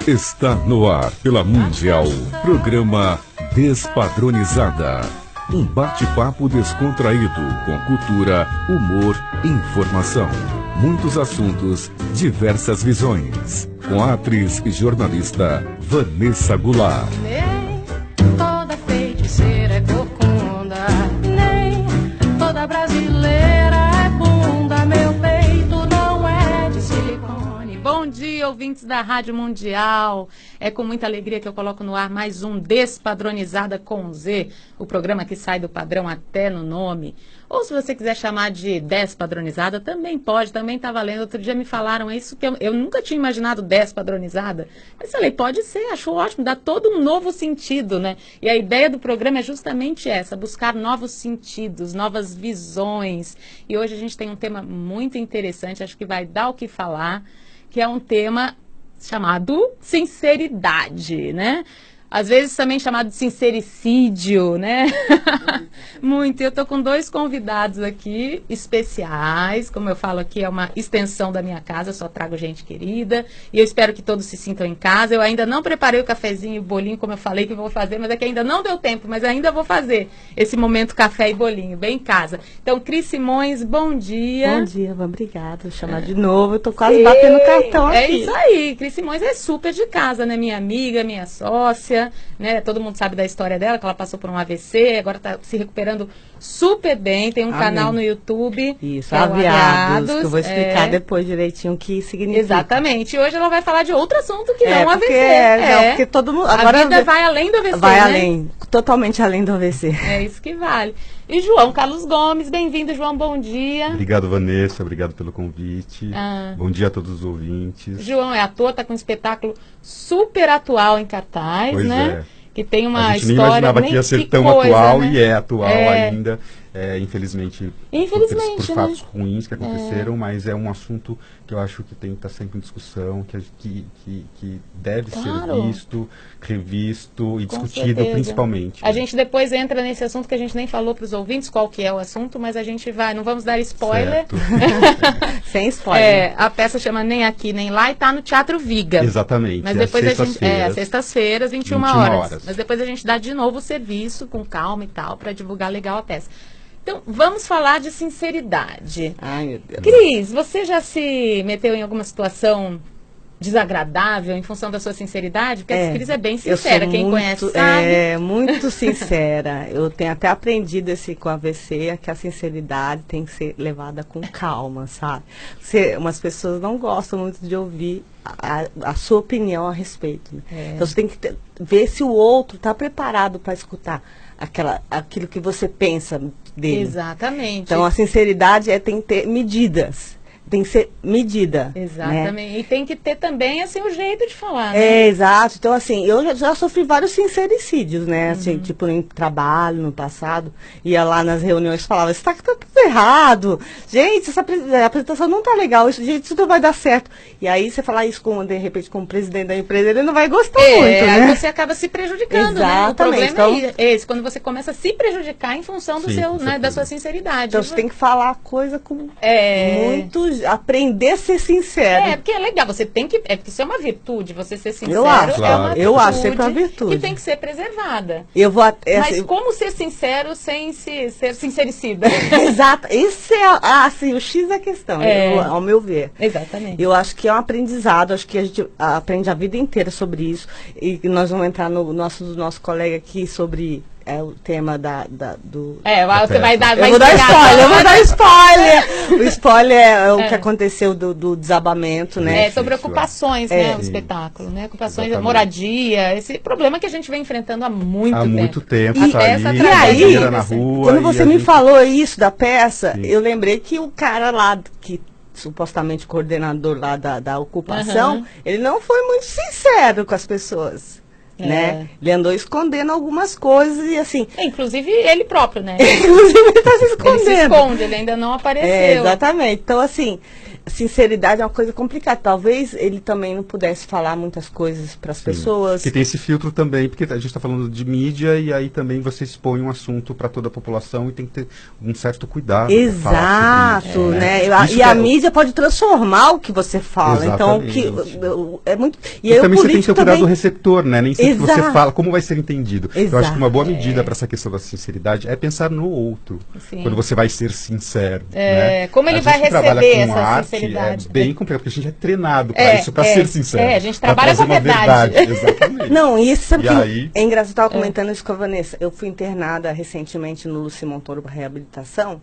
Está no ar pela Mundial, programa Despadronizada. Um bate-papo descontraído com cultura, humor e informação. Muitos assuntos, diversas visões. Com a atriz e jornalista Vanessa Goulart. Nem toda feiticeira é corcunda, nem toda brasileira é bunda. Meu peito não é de silicone. Bom dia, ouvintes da Rádio Mundial. É com muita alegria que eu coloco no ar mais um Despadronizada com Z, o programa que sai do padrão até no nome. Ou se você quiser chamar de Despadronizada, também pode, também está valendo. Outro dia me falaram isso, que eu nunca tinha imaginado Despadronizada. Mas falei, pode ser, acho ótimo, dá todo um novo sentido, né? E a ideia do programa é justamente essa, buscar novos sentidos, novas visões. E hoje a gente tem um tema muito interessante, acho que vai dar o que falar, que é um tema chamado sinceridade, né? Às vezes também chamado de sincericídio, né? Muito. Eu estou com dois convidados aqui especiais. Como eu falo aqui, é uma extensão da minha casa, eu só trago gente querida. E eu espero que todos se sintam em casa. Eu ainda não preparei o cafezinho e o bolinho, como eu falei que eu vou fazer, mas é que ainda não deu tempo, mas ainda vou fazer esse momento café e bolinho, bem em casa. Então, Cris Simões, bom dia. Bom dia, obrigada. Vou chamar de novo, eu tô quase batendo cartão aqui. É isso aí. Cris Simões é super de casa, né? Minha amiga, minha sócia. Né? Todo mundo sabe da história dela, que ela passou por um AVC, agora está se recuperando super bem, tem um canal no YouTube. Isso, Aviados, que eu vou explicar depois direitinho o que significa. Exatamente, e hoje ela vai falar de outro assunto que não AVC. Porque todo mundo... Agora a vida vai além do AVC, vai né? além, totalmente além do AVC. É isso que vale. E João Carlos Gomes, bem-vindo, João, bom dia. Obrigado, Vanessa, obrigado pelo convite. Bom dia a todos os ouvintes. João é ator, está com um espetáculo super atual em cartaz, pois né? É. Que tem uma a gente história... nem imaginava que ia ser tão coisa, atual, né? E é atual ainda. Infelizmente, por fatos ruins que aconteceram, mas é um assunto que eu acho que tem que estar sempre em discussão, que deve ser visto, revisto e discutido, certeza. Principalmente. A gente depois entra nesse assunto que a gente nem falou para os ouvintes qual que é o assunto, mas a gente vai, não vamos dar spoiler. Sem spoiler. A peça chama Nem Aqui Nem Lá e está no Teatro Viga. Exatamente. Mas depois sextas-feiras, 21 horas. Mas depois a gente dá de novo o serviço com calma e tal, para divulgar legal a peça. Então, vamos falar de sinceridade. Ai, meu Deus. Cris, você já se meteu em alguma situação desagradável em função da sua sinceridade? Porque a Cris é bem sincera, quem conhece sabe. É, muito sincera. Eu tenho até aprendido com a AVC, que a sinceridade tem que ser levada com calma, sabe? Umas pessoas não gostam muito de ouvir a sua opinião a respeito. Né? Então, você tem que ver se o outro está preparado para escutar aquilo que você pensa dele. Exatamente. Então, a sinceridade tem que ter medidas. Tem que ser medida. Exatamente. Né? E tem que ter também, assim, o jeito de falar, né? Exato. Então, assim, eu já sofri vários sincericídios, né? Assim, tipo, em trabalho, no passado. Ia lá nas reuniões e falava, isso tá tudo errado. Gente, essa apresentação não tá legal. Isso não vai dar certo. E aí, você falar isso, de repente, com o presidente da empresa, ele não vai gostar muito, né? Aí você acaba se prejudicando, Exatamente. né? O problema então, é esse, quando você começa a se prejudicar em função do seu, né, da sua sinceridade. Então, você tem que falar a coisa com muito... Aprender a ser sincero. Porque é legal, você tem que... porque isso é uma virtude, você ser sincero eu acho, é uma virtude. Eu acho sempre uma virtude. Que tem que ser preservada. Mas como ser sincero sem ser sincericida? Exato. Esse é assim, o X da questão, ao meu ver. Exatamente. Eu acho que é um aprendizado, acho que a gente aprende a vida inteira sobre isso. E nós vamos entrar no nosso colega aqui sobre... o tema do... você vai dar... Eu vou dar spoiler! O spoiler é o que aconteceu do desabamento, né? Sobre ocupações, né? O espetáculo, né? Ocupações, moradia, esse problema que a gente vem enfrentando há muito tempo. E aí, na rua, quando você me falou isso da peça, eu lembrei que o cara lá, que supostamente coordenador lá da ocupação, ele não foi muito sincero com as pessoas. Né? Ele andou escondendo algumas coisas e assim... inclusive ele próprio, né? Inclusive ele está se escondendo. Ele se esconde, ele ainda não apareceu. Exatamente. Então, assim, sinceridade é uma coisa complicada. Talvez ele também não pudesse falar muitas coisas para as pessoas. Que tem esse filtro também, porque a gente está falando de mídia e aí também você expõe um assunto para toda a população e tem que ter um certo cuidado. Exato, isso, né? E a mídia pode transformar o que você fala. Exatamente. Então, é muito. E também você tem que ter cuidado do receptor, né? Nem sempre que você fala, como vai ser entendido. Exato. Eu acho que uma boa medida para essa questão da sinceridade é pensar no outro. Sim. Quando você vai ser sincero. Né? Como ele vai receber essa sinceridade? É bem complicado, porque a gente é treinado para isso, para ser sincero. A gente trabalha com a verdade. Exatamente. Não, e isso sabe é engraçado, eu estava comentando isso com a Vanessa. Eu fui internada recentemente no Lúcio Montoro para reabilitação.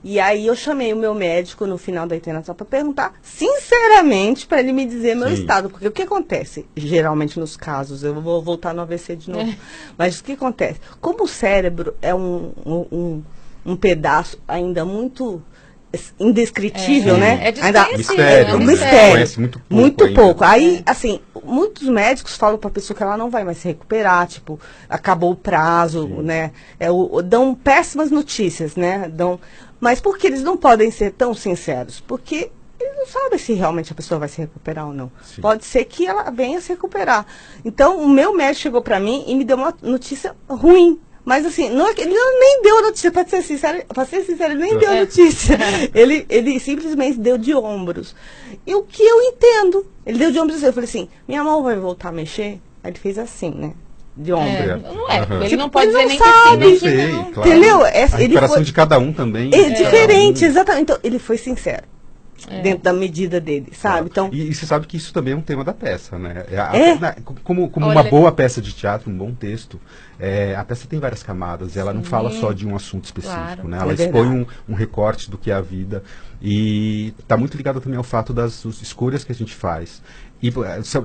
E aí eu chamei o meu médico no final da internação para perguntar sinceramente para ele me dizer meu estado. Porque o que acontece, geralmente nos casos, eu vou voltar no AVC de novo, mas o que acontece? Como o cérebro é um pedaço ainda muito indescritível, né? É desconhecido, é um mistério. Muito pouco. Aí, assim, muitos médicos falam para a pessoa que ela não vai mais se recuperar, tipo, acabou o prazo, né? Dão péssimas notícias, né? Mas por que eles não podem ser tão sinceros? Porque eles não sabem se realmente a pessoa vai se recuperar ou não. Sim. Pode ser que ela venha se recuperar. Então, o meu médico chegou para mim e me deu uma notícia ruim. Mas assim, ele nem deu a notícia, para ser sincero, ele nem deu a notícia. Ele simplesmente deu de ombros. E o que eu entendo? Ele deu de ombros assim, eu falei assim, minha mão vai voltar a mexer? Aí ele fez assim, né? De ombro. Não é, ele não pode dizer nem sabe, que sim, né? Claro. Entendeu? A recuperação de cada um também. É diferente, exatamente. Então, ele foi sincero. Dentro da medida dele, sabe? Então, e você sabe que isso também é um tema da peça, né? Como uma boa peça de teatro, um bom texto, a peça tem várias camadas, ela não fala só de um assunto específico, né? Ela expõe um recorte do que é a vida e está muito ligado também ao fato das escolhas que a gente faz. E,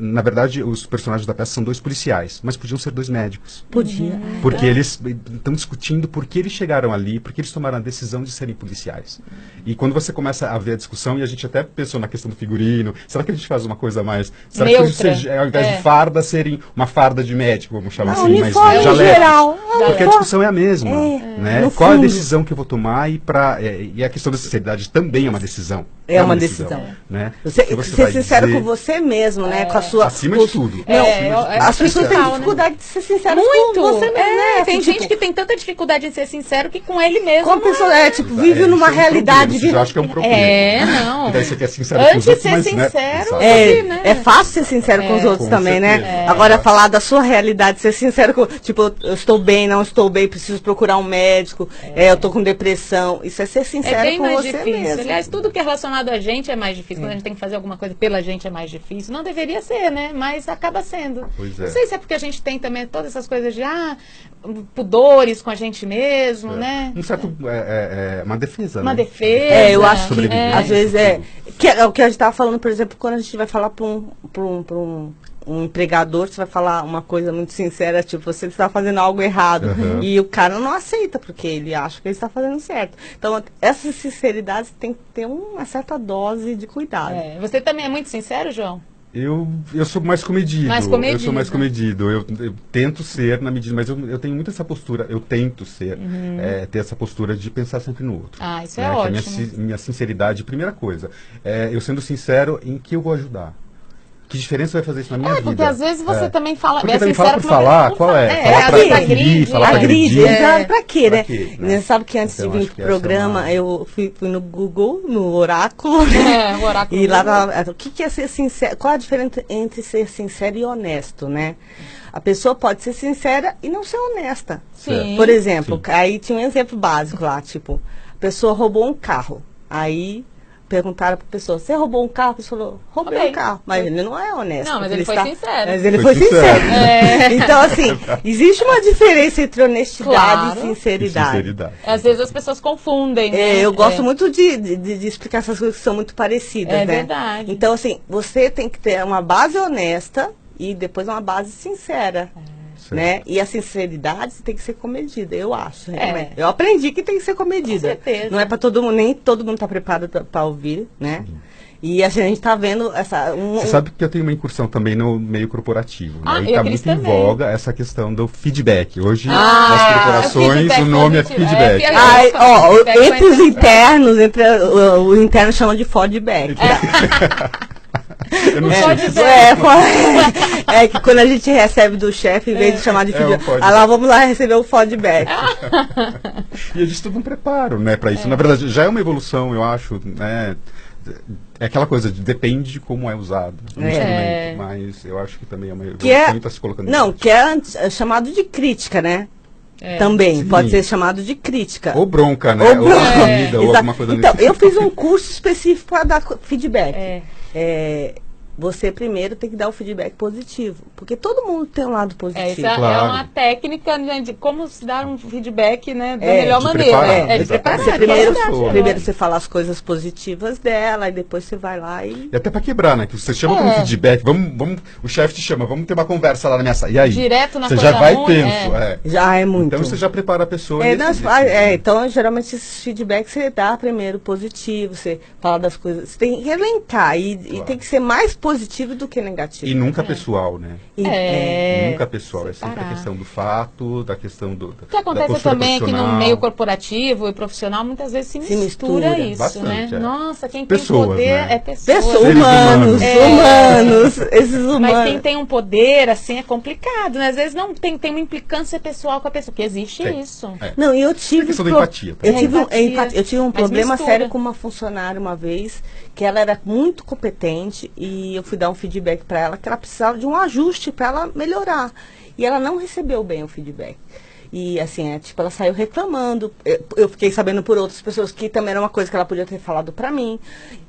na verdade, os personagens da peça são 2 policiais, mas podiam ser 2 médicos. Podia. Porque eles estão discutindo por que eles chegaram ali, por que eles tomaram a decisão de serem policiais. E quando você começa a ver a discussão, e a gente até pensou na questão do figurino, será que a gente faz uma coisa mais... Será que ao invés de farda, serem uma farda de médico, vamos chamar assim, mais geral. Porque a discussão é a mesma. Né? Qual é a decisão que eu vou tomar? E a questão da sinceridade também é uma decisão. É uma decisão. Né? Você ser sincero com você mesmo, né? Com a sua... Acima de tudo. As pessoas têm dificuldade de ser sinceras com você mesmo, né? Tem gente que tem tanta dificuldade de ser sincero que com ele mesmo. Como a pessoa vive numa realidade... Eu acho que é um problema. Não. E daí você quer sincero com os outros, mas... Antes de ser sincero... É fácil ser sincero com os outros também, né? Agora, falar da sua realidade, ser sincero com... Tipo, eu estou bem, não estou bem, preciso procurar um médico, eu estou com depressão. Isso é ser sincero com você mesmo. Aliás, tudo que é relacionado a gente é mais difícil. Quando a gente tem que fazer alguma coisa pela gente é mais difícil. Não deveria ser, né? Mas acaba sendo. Não sei se é porque a gente tem também todas essas coisas de pudores com a gente mesmo, né? Um certo... uma defesa, uma né? defesa. Eu acho que às vezes que é o que a gente estava falando, por exemplo, quando a gente vai falar para um empregador, você vai falar uma coisa muito sincera, tipo, você está fazendo algo errado. E o cara não aceita, porque ele acha que ele está fazendo certo. Então, essa sinceridade tem que ter uma certa dose de cuidado. Você também é muito sincero, João? Eu sou mais comedido. Eu sou mais comedido. Eu tento ser na medida, mas eu tenho muito essa postura. Eu tento ser, ter essa postura de pensar sempre no outro. Isso é ótimo. Minha sinceridade, primeira coisa, eu sendo sincero em que eu vou ajudar. Que diferença vai fazer isso na minha vida? Porque às vezes você também fala... Porque também fala por falar, qual é? Falar pra agredir, falar pra agredir. Pra quê, né? Você sabe que antes de vir pro programa, eu fui no Google, no Oráculo. O Oráculo. E lá tava, o que é ser sincero? Qual a diferença entre ser sincero e honesto, né? A pessoa pode ser sincera e não ser honesta. Sim. Por exemplo, aí tinha um exemplo básico lá, tipo, a pessoa roubou um carro. Aí... perguntaram para a pessoa, você roubou um carro? A pessoa falou, roubei um carro. Mas ele não é honesto. Não, mas ele foi sincero. Mas ele foi sincero. Então, assim, existe uma diferença entre honestidade e sinceridade. Às vezes as pessoas confundem, né? Eu gosto muito de explicar essas coisas que são muito parecidas, né? É verdade. Então, assim, você tem que ter uma base honesta e depois uma base sincera. Né? E a sinceridade tem que ser comedida, eu acho. Eu aprendi que tem que ser comedida. Com certeza. Não é para todo mundo, nem todo mundo está preparado para ouvir, né? E a gente está vendo essa... Você sabe que eu tenho uma incursão também no meio corporativo, né? E está muito em voga essa questão do feedback. Hoje, nas corporações, o nome é feedback. Entre os internos, o interno chama de feedback. Eu não é que quando a gente recebe do chefe, em vez de chamar de feedback, lá vamos lá receber o feedback. E existe todo um preparo, né, para isso. Na verdade, já é uma evolução, eu acho, né? É aquela coisa, depende de como é usado o instrumento, mas eu acho que também é uma evolução que está se colocando. Não, que é chamado de crítica, né? Também, sim. Pode ser chamado de crítica. Ou bronca, né? Ou comida, ou alguma coisa Então, eu fiz um curso específico para dar feedback. Você primeiro tem que dar o feedback positivo, porque todo mundo tem um lado positivo. Essa é uma técnica de como se dar um feedback, né, da melhor maneira. De preparar. Primeiro você fala as coisas positivas dela, e depois você vai lá e até para quebrar, né? Que você chama como feedback, vamos, o chefe te chama, vamos ter uma conversa lá na minha sala. E aí? Direto na você já vai tenso. Já é muito. Então você já prepara a pessoa. Então, geralmente, esses feedbacks você dá primeiro positivo, você fala das coisas. Você tem que elencar e tem que ser mais positivo do que negativo. E nunca pessoal, né? Nunca pessoal. É sempre a questão do fato, da questão do. O que acontece também é que no meio corporativo e profissional muitas vezes se mistura isso, bastante, né? Nossa, quem tem poder é pessoas. Humanos. Esses humanos. Mas quem tem um poder, assim, é complicado, né? Às vezes não tem uma implicância pessoal com a pessoa, porque existe isso. Não, e eu tive. questão da empatia. Eu tive um problema sério com uma funcionária uma vez, que ela era muito competente e eu fui dar um feedback para ela que ela precisava de um ajuste para ela melhorar. E ela não recebeu bem o feedback. E assim, ela saiu reclamando. Eu fiquei sabendo por outras pessoas que também era uma coisa que ela podia ter falado para mim.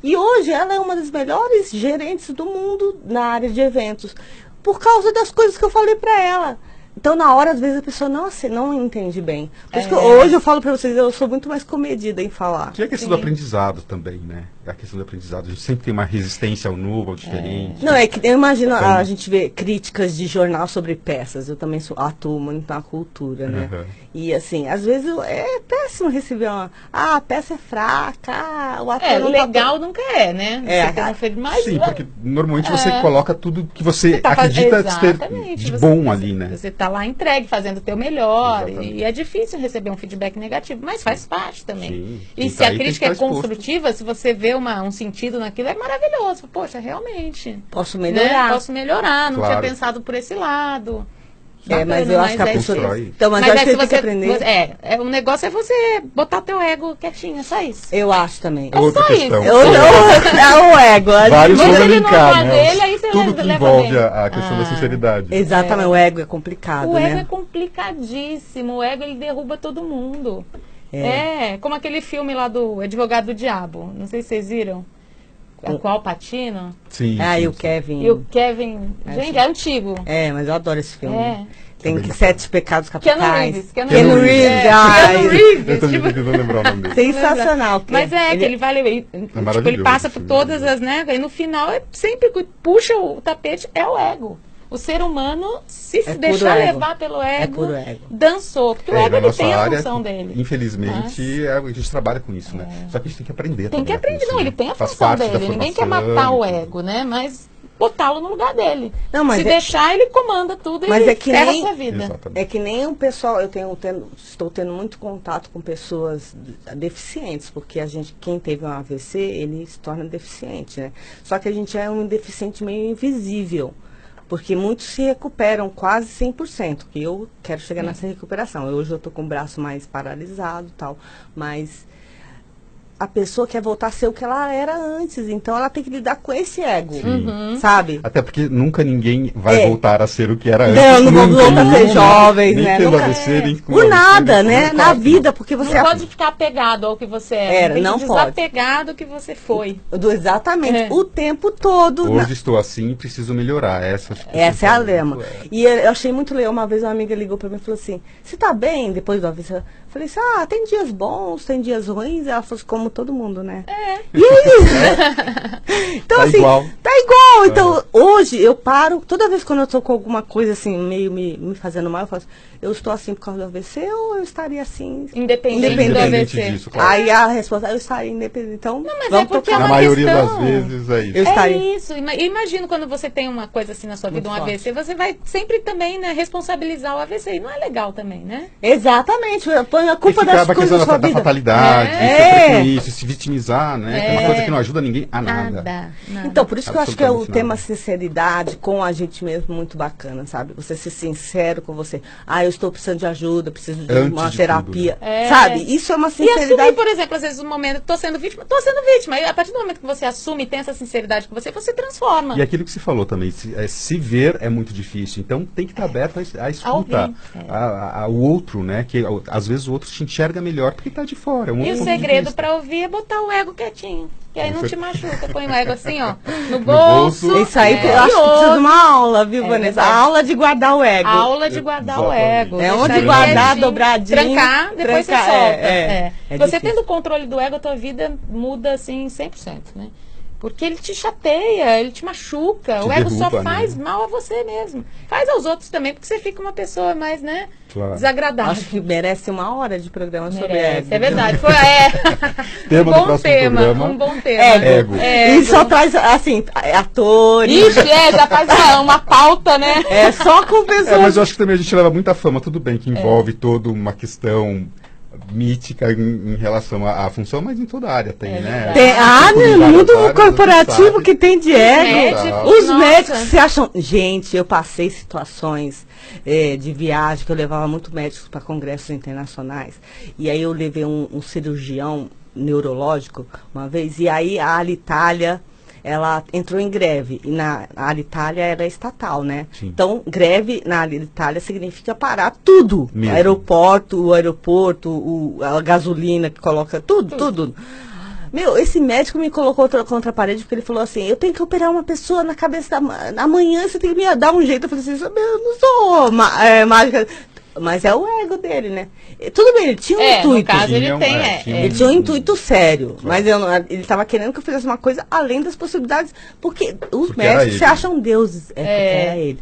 E hoje ela é uma das melhores gerentes do mundo na área de eventos, por causa das coisas que eu falei para ela. Então, na hora, às vezes, a pessoa não entende bem. Por isso que hoje eu falo para vocês, eu sou muito mais comedida em falar. Que é a questão do aprendizado também, né? A questão do aprendizado. A gente sempre tem uma resistência ao novo, ao diferente. Não, é que eu imagino, a gente vê críticas de jornal sobre peças. Eu também atuo muito na cultura, né? E, assim, às vezes é péssimo receber a peça é fraca, o ator não legal nunca é, né? Sim, porque normalmente você coloca tudo que você acredita ter de bom ali, né? Você está lá entregue, fazendo o teu melhor. E é difícil receber um feedback negativo, mas faz parte também. Sim, e se a crítica é construtiva, se você vê um sentido naquilo, é maravilhoso. Poxa, realmente. Posso melhorar. Né? Posso melhorar, não tinha pensado por esse lado. Mas eu acho que a pessoa... Então, mas eu acho que você tem que aprender... O negócio é você botar teu ego quietinho, é só isso. Eu acho também. É outra questão. É o ego. Vários vão brincar, né? Aí você tudo que envolve a questão da sinceridade. Exatamente, o ego é complicado, O ego é complicadíssimo. O ego, ele derruba todo mundo. Como aquele filme lá do Advogado do Diabo. Não sei se vocês viram. Com Al Pacino. Sim. E o Kevin. E o Kevin. Gente, é antigo. Mas eu adoro esse filme. Tem 7 pecados capitais. Keanu Reeves. Eu tentando lembrar o nome dele. Sensacional. Mas que ele vai... ele passa por todas as... né? E no final, sempre puxa o tapete, é o ego. O ser humano, se deixar levar pelo ego, dançou. Porque o ego, ele tem a função dele. Infelizmente, a gente trabalha com isso, né? Só que a gente tem que aprender. Tem que aprender. Não, ele tem a função dele. Ninguém quer matar o ego, né? Mas botá-lo no lugar dele. Se deixar, ele comanda tudo e ferra a sua vida. Exatamente. É que nem o pessoal, estou tendo muito contato com pessoas deficientes, porque quem teve um AVC, ele se torna deficiente, né? Só que a gente é um deficiente meio invisível. Porque muitos se recuperam quase 100%, que eu quero chegar nessa recuperação. Hoje eu estou com o braço mais paralisado e tal, mas a pessoa quer voltar a ser o que ela era antes, então ela tem que lidar com esse ego, sabe? Até porque nunca ninguém vai voltar a ser o que era antes. Não vamos voltar a ser jovens, né? Por nada, né? Na vida, porque você... Não pode ficar apegado ao que você era. Tem que desapegar do que você foi. Exatamente, o tempo todo. Hoje estou assim e preciso melhorar. Essa é a lema. E eu achei muito legal, uma vez uma amiga ligou para mim e falou assim, você tá bem depois do AVC? Eu Falei assim, tem dias bons, tem dias ruins. Ela falou assim, como todo mundo, né? E aí? Então, tá assim, igual. Tá igual. Então, hoje eu paro, toda vez quando eu tô com alguma coisa assim, meio me fazendo mal, eu falo assim, eu estou assim por causa do AVC ou eu estaria assim? Independente do AVC. Disso, claro. Aí a resposta, eu estaria independente. Então, não, mas vamos porque na maioria das vezes é isso. É isso. Imagino quando você tem uma coisa assim na sua vida, um AVC, você vai sempre também, né, responsabilizar o AVC. E não é legal também, né? Exatamente. Põe a culpa das coisas da sua vida. Da fatalidade, com isso, se vitimizar, né? Que é uma coisa que não ajuda ninguém a nada. Então, por isso que eu acho que é o tema sinceridade com a gente mesmo muito bacana, sabe? Você ser sincero com você. Eu estou precisando de ajuda, preciso de uma terapia. Sabe? Isso é uma sinceridade. E assumir, por exemplo, às vezes no momento, estou sendo vítima. E a partir do momento que você assume e tem essa sinceridade com você transforma. E aquilo que você falou também, se ver é muito difícil. Então tem que estar aberto à escuta, ao outro, né? Que às vezes o outro te enxerga melhor porque está de fora. E o segredo para ouvir é botar o ego quietinho. Que aí não te machuca. Põe o ego assim, ó, no bolso. Isso aí eu acho que precisa de uma aula, viu, Vanessa? A aula de guardar o ego. A aula de guardar o ego. É onde guardar, dobradinho. Trancar, depois você solta. Você tendo o controle do ego, a tua vida muda, assim, 100%, né? Porque ele te chateia, ele te machuca. O ego só faz mal a você mesmo. Faz aos outros também, porque você fica uma pessoa mais, né? Claro. Desagradável. Acho que merece uma hora de programa sobre ego. É verdade. Um bom tema. Ego. E só traz, assim, atores. Ixi, já faz uma pauta, né? Só com pessoas. Mas eu acho que também a gente leva muita fama. Tudo bem que envolve toda uma questão mítica em relação à função, mas em toda a área tem, né? No mundo corporativo que tem de ego. Os médicos se acham... Gente, eu passei situações de viagem, que eu levava muito médicos para congressos internacionais, e aí eu levei um cirurgião neurológico uma vez, e aí a Alitalia, ela entrou em greve, e a Alitalia era estatal, né? Sim. Então, greve na Alitalia significa parar tudo. O aeroporto, a gasolina que coloca, tudo. Meu, esse médico me colocou contra a parede porque ele falou assim, eu tenho que operar uma pessoa na cabeça amanhã, você tem que me dar um jeito. Eu falei assim, eu não sou mágica. Mas é o ego dele, né? Tudo bem, ele tinha um intuito. No caso, ele tinha um intuito sério. Mas ele estava querendo que eu fizesse uma coisa além das possibilidades. Porque os médicos se acham deuses.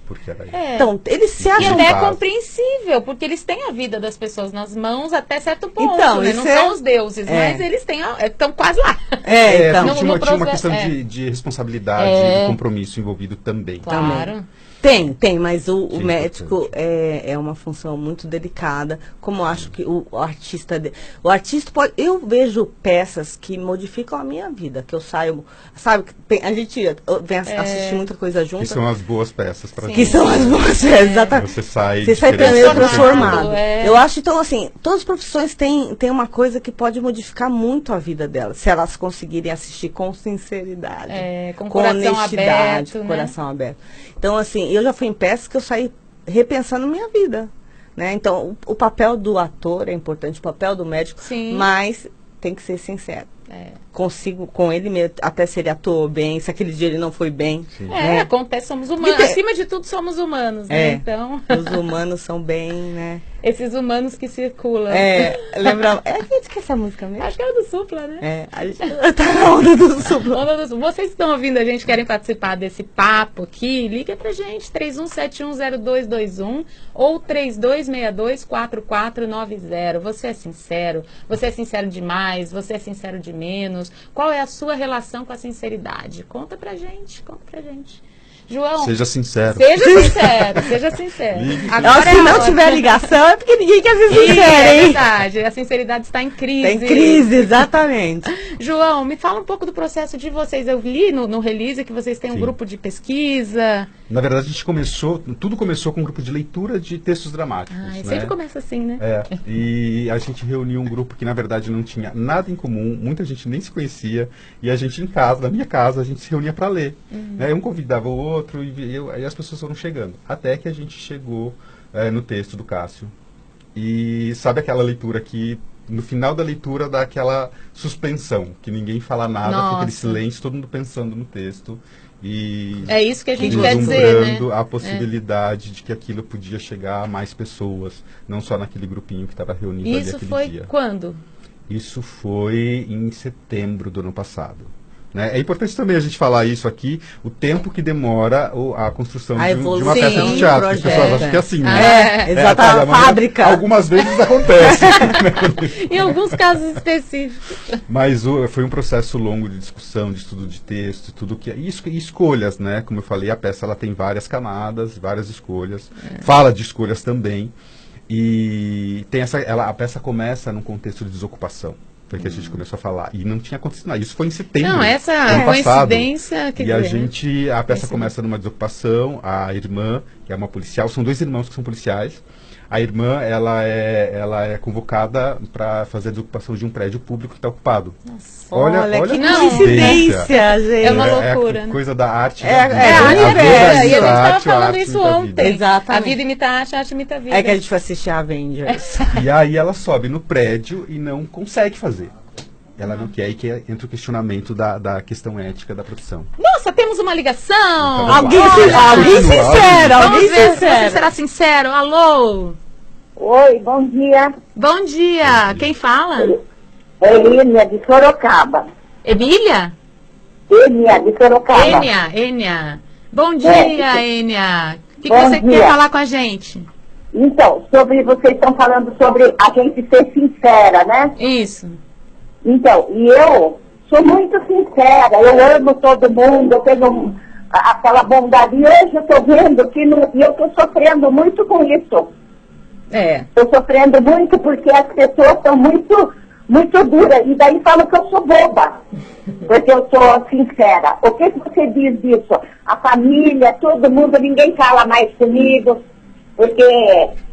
Porque era ele. Então, eles se acham... E até é compreensível, porque eles têm a vida das pessoas nas mãos até certo ponto. Então, né? Não são os deuses, mas eles estão quase lá. Então. Tinha uma questão de responsabilidade e compromisso envolvido também. Claro. Tem, mas o médico é uma função muito delicada, como eu acho que o artista pode... Eu vejo peças que modificam a minha vida, que eu saio... Sabe, a gente vem assistir muita coisa junto. Que são as boas peças para Que são as boas peças, exatamente. Você sai primeiro transformado. Eu acho, então, assim, todas as profissões têm uma coisa que pode modificar muito a vida delas, se elas conseguirem assistir com sinceridade, com honestidade, aberto, com coração aberto. Então, assim, eu já fui em peças que eu saí repensando minha vida, né? Então, o papel do ator é importante, o papel do médico, mas tem que ser sincero. Consigo com ele mesmo, até se ele atuou bem, se aquele dia ele não foi bem. Acontece, somos humanos. Acima de tudo, somos humanos, né? Então... Os humanos são bem, né? Esses humanos que circulam. Lembra... A gente quer essa música mesmo? Acho que era do Supla, né? A gente tá na onda do Supla. Vocês que estão ouvindo a gente, querem participar desse papo aqui, liga pra gente, 31710221 ou 32624490. Você é sincero demais, você é sincero de menos. Qual é a sua relação com a sinceridade? Conta pra gente. João, seja sincero. Seja sincero. Agora, se não tiver ligação, é porque ninguém quer ser sincero, hein? É verdade, a sinceridade está em crise. Está em crise, exatamente. João, me fala um pouco do processo de vocês. Eu li no release que vocês têm um grupo de pesquisa. Na verdade, tudo começou com um grupo de leitura de textos dramáticos. Sempre começa assim, né? E a gente reuniu um grupo que, na verdade, não tinha nada em comum, muita gente nem se conhecia, e a gente em casa, na minha casa, a gente se reunia para ler. Um convidava o outro, e as pessoas foram chegando. Até que a gente chegou no texto do Cássio. E sabe aquela leitura que, no final da leitura, dá aquela suspensão, que ninguém fala nada, fica aquele silêncio, todo mundo pensando no texto. e é isso que a gente quer dizer, né? a possibilidade de que aquilo podia chegar a mais pessoas, não só naquele grupinho que estava reunido ali aquele dia. Isso foi quando? Isso foi em setembro do ano passado. Né? É importante também a gente falar isso aqui, o tempo que demora a construção de uma peça de teatro. As pessoas acham que é assim, né? Exatamente, a fábrica. Algumas vezes acontece. Em alguns casos específicos. Mas foi um processo longo de discussão, de estudo de texto, tudo que e escolhas, né? Como eu falei, a peça ela tem várias camadas, várias escolhas. Fala de escolhas também. E tem a peça começa num contexto de desocupação. Foi que a gente começou a falar. E não tinha acontecido nada. Isso foi em setembro. Não, essa coincidência... A peça começa numa desocupação. A irmã, que é uma policial, são 2 irmãos que são policiais. A irmã, ela é convocada para fazer a desocupação de um prédio público que está ocupado. Nossa, olha que coincidência, gente. É uma loucura. É coisa da arte. E a gente estava falando isso ontem. Exatamente. A vida imita a arte, a arte imita a vida. É que a gente foi assistir a Avengers. E aí ela sobe no prédio e não consegue fazer. Ela não quer, e que entra o questionamento da questão ética da profissão. Nossa, temos uma ligação! Então, alguém sincero, alguém sincero. Você será sincero? Alô? Oi, bom dia. Bom dia. Quem fala? É Enia, de Sorocaba. Emília? Enia, de Sorocaba. Enia. Bom dia, Enia. O que você quer falar com a gente? Então, vocês estão falando sobre a gente ser sincera, né? Isso. Então, e eu sou muito sincera, eu amo todo mundo, eu tenho aquela bondade. E hoje eu estou vendo que e eu estou sofrendo muito com isso. Estou sofrendo muito porque as pessoas são muito, muito duras. E daí falam que eu sou boba, porque eu sou sincera. O que você diz disso? A família, todo mundo, ninguém fala mais comigo, porque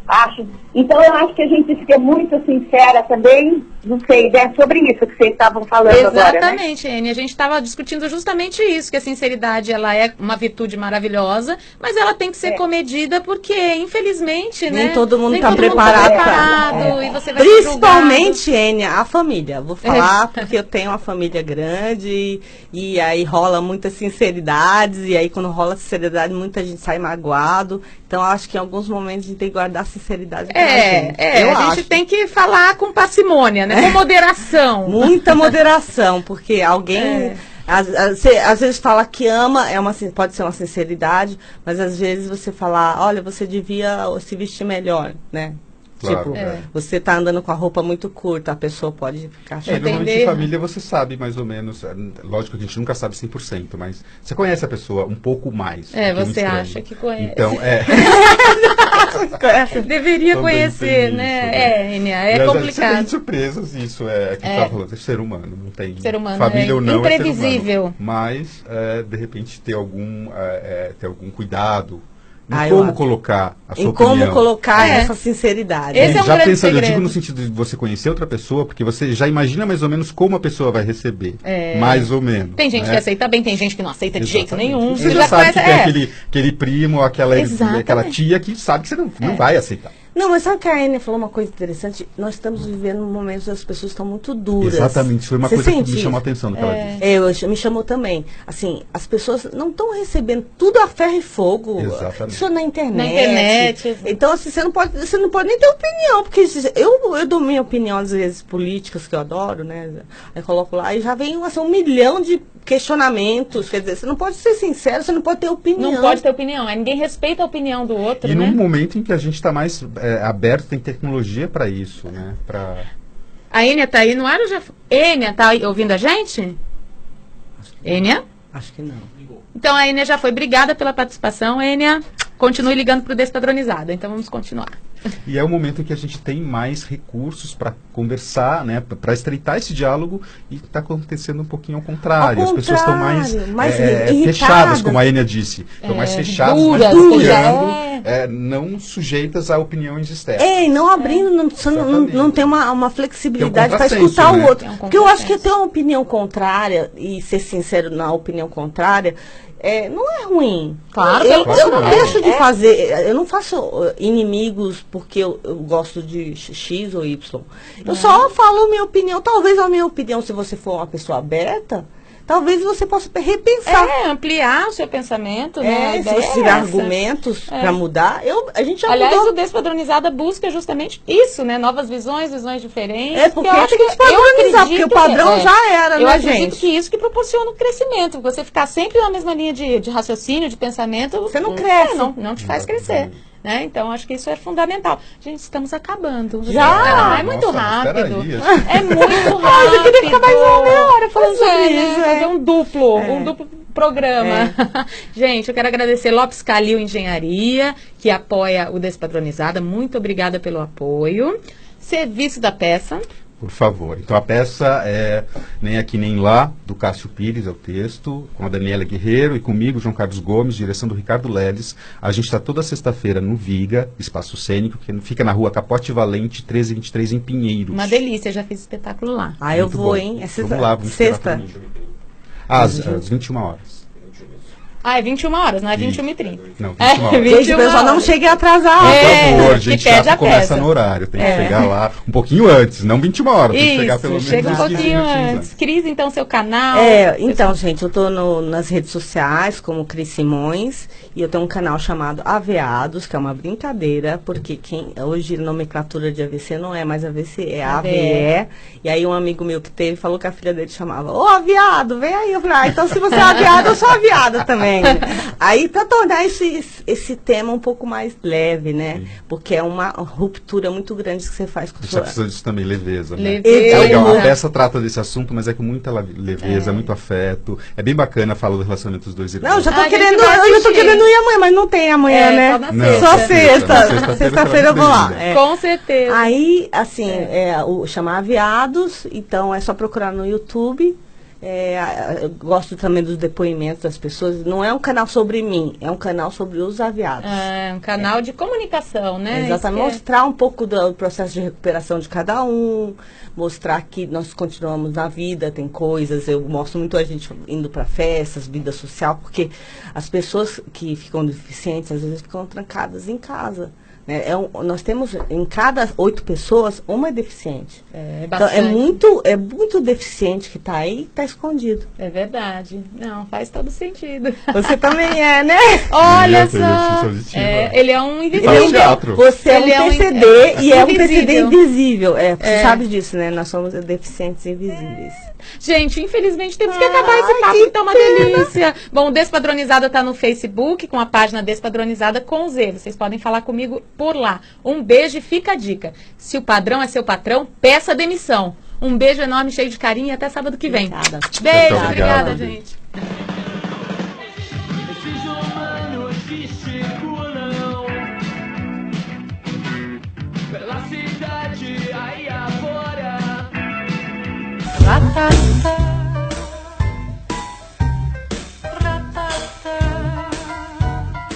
acho... Então eu acho que a gente fica muito sincera também, não sei, né, sobre isso que vocês estavam falando agora, né? Exatamente, Enia. A gente estava discutindo justamente isso, que a sinceridade ela é uma virtude maravilhosa, mas ela tem que ser comedida porque, infelizmente, nem né? todo mundo está preparado. E você vai principalmente, Enia, a família. Vou falar porque eu tenho uma família grande e aí rola muitas sinceridades, e aí quando rola sinceridade muita gente sai magoado. Então eu acho que em alguns momentos a gente tem que guardar a sinceridade pra gente. A gente tem que falar com parcimônia, né? Com moderação. Muita moderação, porque alguém... Às vezes fala que ama, pode ser uma sinceridade, mas às vezes você fala, olha, você devia se vestir melhor, né? Claro, você tá andando com a roupa muito curta, a pessoa pode ficar achando. Normalmente em família você sabe mais ou menos, lógico que a gente nunca sabe 100%, mas você conhece a pessoa um pouco mais. Você acha que conhece. Então, deveria conhecer, né? Enia, é complicado. Tem surpresas, isso que tá falando, é ser humano, não tem ser humano, família ou não, imprevisível. Mas, de repente, ter algum cuidado. Como colocar a sua opinião. Como colocar essa sinceridade. Esse é um já grande pensando, segredo. eu digo no sentido de você conhecer outra pessoa, porque você já imagina mais ou menos como a pessoa vai receber. Mais ou menos. Tem gente que aceita bem, tem gente que não aceita de jeito nenhum. Você já sabe que tem aquele primo, aquela tia que sabe que você não vai aceitar. Não, mas sabe que a Enia falou uma coisa interessante? Nós estamos vivendo um momento que as pessoas estão muito duras. Exatamente, isso foi uma coisa que me chamou a atenção no que ela disse. Me chamou também. Assim, as pessoas não estão recebendo tudo a ferro e fogo. Exatamente. Isso na internet. Então, assim, você não pode nem ter opinião, porque eu dou minha opinião, às vezes, políticas, que eu adoro, né? Aí coloco lá e já vem assim, 1 milhão de questionamentos. Quer dizer, você não pode ser sincero, você não pode ter opinião. Não pode ter opinião. Ninguém respeita a opinião do outro, né? E num momento em que a gente está mais aberto, tem tecnologia para isso, né? A Enia tá aí no ar ou já... Enia, tá aí ouvindo a gente? Enia? Acho que não. Então a Enia já foi. Obrigada pela participação, Enia. Continue ligando para o Despadronizado. Então vamos continuar. E é o momento em que a gente tem mais recursos para conversar, né, para estreitar esse diálogo, e está acontecendo um pouquinho ao contrário. As pessoas estão mais fechadas, como a Enia disse. Estão mais fechadas, duras, não sujeitas a opiniões externas. Não abrindo, não tem uma flexibilidade para escutar o outro. Porque eu acho que ter uma opinião contrária e ser sincero na opinião contrária, não é ruim. Claro, eu não deixo de fazer, eu não faço inimigos porque eu gosto de X ou Y. Eu só falo minha opinião. Talvez a minha opinião, se você for uma pessoa aberta, talvez você possa repensar. Ampliar o seu pensamento, né? Se você tiver argumentos para mudar, a gente já Aliás, mudou. o Despadronizada busca justamente isso, né? Novas visões diferentes. Porque eu acho que despadronizar, porque o padrão já era, eu né, acredito gente? que isso que proporciona o crescimento. Você ficar sempre na mesma linha de raciocínio, de pensamento, você não cresce. Não te faz crescer. Né? Então, acho que isso é fundamental. Gente, estamos acabando. Já? É muito rápido. É muito rápido. Eu queria ficar mais uma meia hora falando sobre isso. Fazer um duplo programa. Gente, eu quero agradecer Lopes Calil Engenharia, que apoia o Despadronizada. Muito obrigada pelo apoio. Serviço da peça. Por favor. Então a peça é Nem Aqui Nem Lá, do Cássio Pires, é o texto, com a Daniela Guerreiro e comigo, João Carlos Gomes, direção do Ricardo Leles. A gente está toda sexta-feira no Viga, Espaço Cênico, que fica na rua Capote Valente, 1323, em Pinheiros. Uma delícia, já fiz espetáculo lá. Eu vou, hein? Vamos lá, vamos sexta. Às 21 horas. É 21 horas, não é 21h30. Não, 21 horas. Gente, o pessoal não chegue atrasado. Por favor, gente, já começa no horário. Tem que chegar lá um pouquinho antes, não 21 horas. Tem que chegar pelo menos chega um pouquinho antes. Cris, então, seu canal. Então, gente, eu tô nas redes sociais, como Cris Simões, e eu tenho um canal chamado Aveados, que é uma brincadeira, porque hoje a nomenclatura de AVC não é mais AVC, é AVE. E aí um amigo meu que teve falou que a filha dele chamava, aviado, vem aí. Eu falei, então se você é aviado, eu sou aviada também. Aí, para tornar esse tema um pouco mais leve, né? Sim. Porque é uma ruptura muito grande que você faz com a sua... Você precisa disso também, leveza, né? Leveza. É legal, a peça trata desse assunto, mas é com muita leveza, muito afeto. É bem bacana falar do relacionamento dos dois irmãos. Não, eu já tô querendo ir amanhã, mas não tem amanhã, né? Só sexta. Sexta-feira eu vou lá. Com certeza. Aí, assim, chama Aviados, então é só procurar no YouTube. Eu gosto também dos depoimentos das pessoas. Não é um canal sobre mim, é um canal sobre os aviados. É um canal de comunicação, né? Exatamente. Mostrar um pouco do processo de recuperação de cada um, mostrar que nós continuamos na vida, tem coisas. Eu mostro muito a gente indo para festas, vida social, porque as pessoas que ficam deficientes às vezes ficam trancadas então, nós temos, em cada 8 pessoas, uma é deficiente. Então, é muito deficiente que está aí e está escondido. É verdade. Não, faz todo sentido. Você também é, né? Olha só. Ele é um invisível. Você é um PCD e é um PCD invisível. Você sabe disso, né? Nós somos deficientes invisíveis. Gente, infelizmente temos que acabar esse papo, então uma delícia. Bom, o Despadronizada está no Facebook, com a página Despadronizada com Z. Vocês podem falar comigo por lá. Um beijo e fica a dica. Se o padrão é seu patrão, peça demissão. Um beijo enorme, cheio de carinho e até sábado que vem. Obrigada. Beijo, obrigada, gente.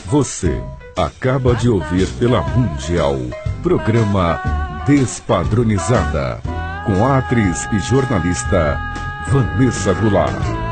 Você acaba de ouvir pela Mundial programa Despadronizada, com a atriz e jornalista Vanessa Goulart.